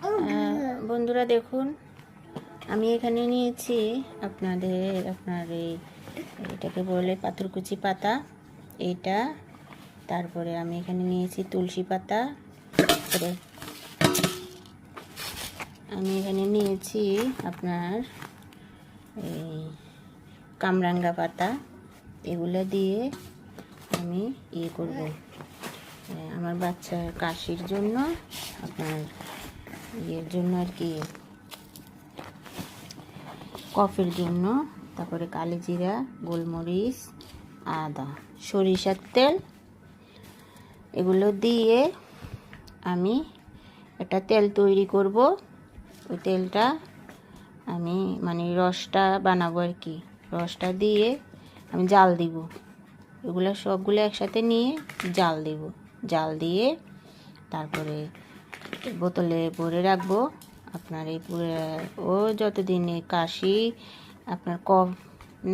বন্ধুরা দেখুন, আমি এখানে নিয়েছি আপনার এটাকে বলে পাথরকুচি পাতা, এইটা। তারপরে আমি এখানে নিয়েছি তুলসী পাতা, তারপরে আমি এখানে নিয়েছি আপনার এই কামরাঙ্গা পাতা। এগুলো দিয়ে আমি করব আমার বাচ্চার কাশির জন্য, আপনার জন্য আর কি, কফের জন্য। তারপরে কালিজিরা, গোলমরিচ, আদা, সরিষার তেল, এগুলো দিয়ে আমি একটা তেল তৈরি করব। ওই তেলটা আমি রসটা বানাবো আর কি। রসটা দিয়ে আমি জাল দিব। এগুলো সবগুলো একসাথে নিয়ে জাল দিব। জাল দিয়ে তারপরে বোতলে ভরে রাখবো। আপনার ও যতদিন কাশি আপনার কফ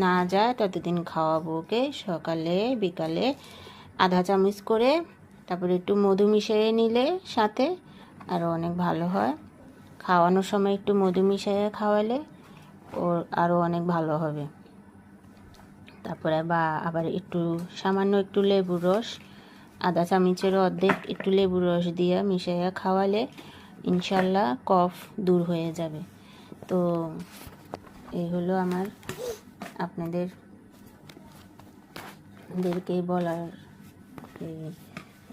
না যায় ততদিন খাওয়াবো ওকে, সকালে বিকালে আধা চামচ করে। তারপরে একটু মধু মিশিয়ে নিলে সাথে আরও অনেক ভালো হয়। খাওয়ানোর সময় একটু মধু মিশিয়ে খাওয়ালে ওর আরও অনেক ভালো হবে। তারপরে আবার একটু সামান্য একটু লেবুর রস, আধা চামচের অর্ধেক একটু লেবুর রস দিয়ে মিশিয়ে খাওয়ালে ইনশাল্লাহ কফ দূর হয়ে যাবে। তো এই হলো আমার আপনাদেরকে বলার।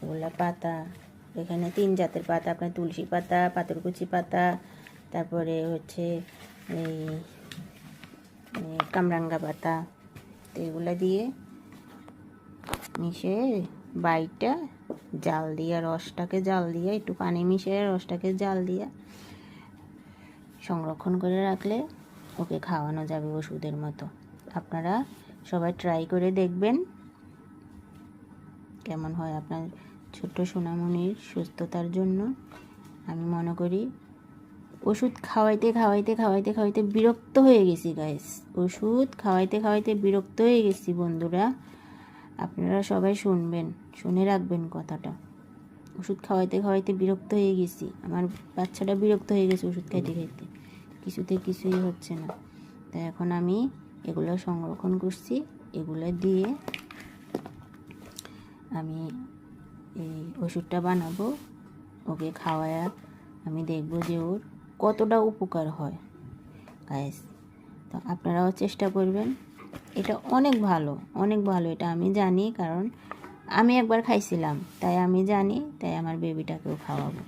এগুলা পাতা, এখানে 3 জাতের পাতা, আপনার তুলসী পাতা, পাথরকুচি পাতা, তারপরে হচ্ছে এই কামরাঙ্গা পাতা। তো এগুলা দিয়ে মিশিয়ে বাইটা জাল দিয়ে, রসটাকে জাল দিয়ে, একটু পানি মিশিয়ে রসটাকে জাল দিয়ে সংরক্ষণ করে রাখলে ওকে খাওয়ানো যাবে ওষুধের মতো। আপনারা সবাই ট্রাই করে দেখবেন কেমন হয় আপনার ছোট্ট সোনামণির সুস্থতার জন্য। আমি মনে করি ওষুধ খাওয়াইতে খাওয়াইতে খাওয়াইতে খাওয়াইতে বিরক্ত হয়ে গেছি গাইস। ওষুধ খাওয়াইতে খাওয়াইতে বিরক্ত হয়ে গেছি বন্ধুরা। আপনারা সবাই শুনবেন, শুনে রাখবেন কথাটা। ওষুধ খাওয়াইতে খাওয়াইতে বিরক্ত হয়ে গেছি। আমার বাচ্চাটা বিরক্ত হয়ে গেছে ওষুধ খাইতে খাইতে, কিছুই হচ্ছে না। তো এখন আমি এগুলো সংরক্ষণ করছি। এগুলো দিয়ে আমি এই ওষুধটা বানাবো, ওকে খাওয়ায়া আমি দেখবো যে ওর কতটা উপকার হয় গাইস। তো আপনারাও চেষ্টা করবেন। এটা অনেক ভালো, অনেক ভালো, এটা আমি জানি, কারণ আমি একবার খাইছিলাম, তাই আমি জানি, তাই আমার বেবিটাকেও খাওয়াবো।